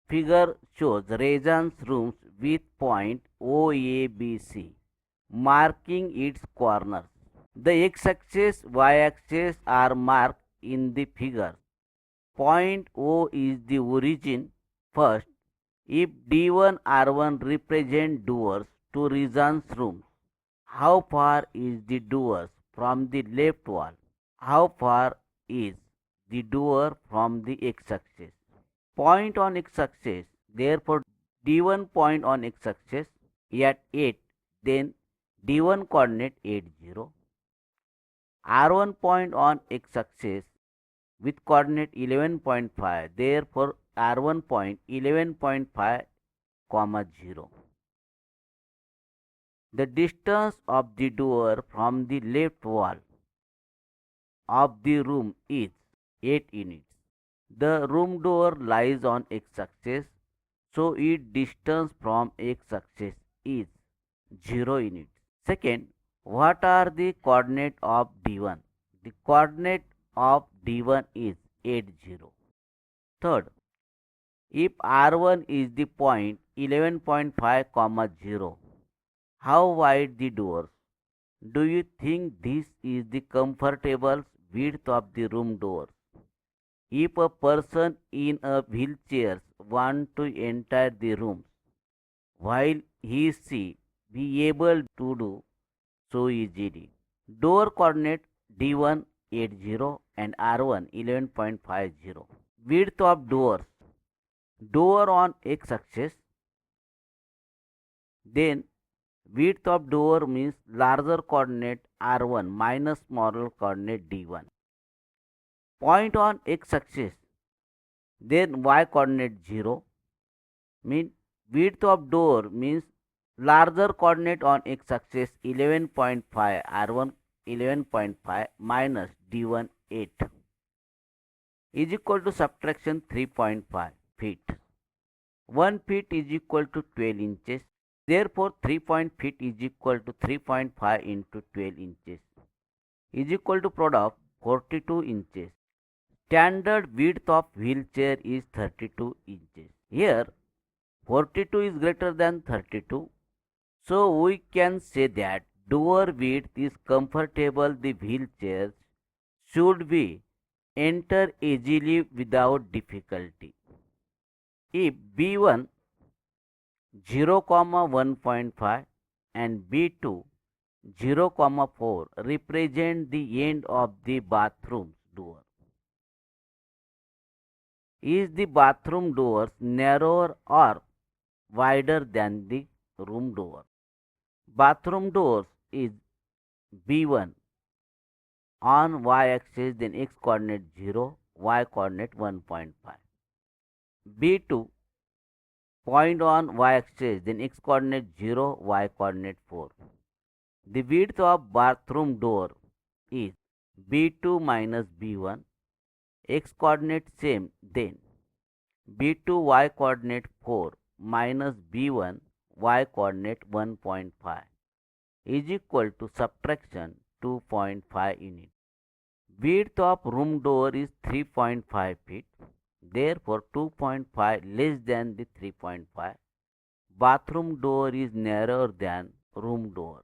Figure shows residence rooms with point OABC marking its corners. The x-axis, y-axis are marked in the figure. Point O is the origin. First, if D1 R1 represent doors to residence rooms, how far is the doors from the left wall? How far is the door from the x-axis? Point on x-axis. Therefore, D1 point on x-axis at 8, then D1 coordinate 80. R1 point on x-axis with coordinate 11.5. Therefore, R1 point 11.5, 0. The distance of the door from the left wall of the room is 8 units. The room door lies on x-axis, so its distance from x-axis is 0 units. Second, what are the coordinates of D1? The coordinate of D1 is 80. Third, if R1 is the point 11.5, 0, how wide the doors? Do you think this is the comfortable width of the room door? If a person in a wheelchair wants to enter the room, while she be able to do so easily. Door coordinate D1 80 and R1 11.50. Width of doors. Door on x-axis. Then width of door means larger coordinate R1 minus smaller coordinate D1. Point on x-axis. Then y coordinate 0. Mean width of door means larger coordinate on x-axis 11.5 R1 11.5 minus D1 8 is equal to subtraction 3.5 feet. 1 feet is equal to 12 inches. Therefore, 3 feet is equal to 3.5 into 12 inches is equal to product 42 inches. Standard width of wheelchair is 32 inches. Here, 42 is greater than 32. So we can say that door width is comfortable. The wheelchairs should be enter easily without difficulty. If B1 0, 1.5 and B2 0, 4 represent the end of the bathroom door. Is the bathroom doors narrower or wider than the room door? Bathroom doors is B1 on y-axis, then x coordinate 0, y coordinate 1.5. B2 point on y-axis, then x coordinate 0, y coordinate 4. The width of bathroom door is B2 minus B1, x coordinate same, then B2 y coordinate 4 minus B1 y coordinate 1.5 is equal to subtraction 2.5 units. Width of room door is 3.5 feet. Therefore, 2.5 less than the 3.5. Bathroom door is narrower than room door.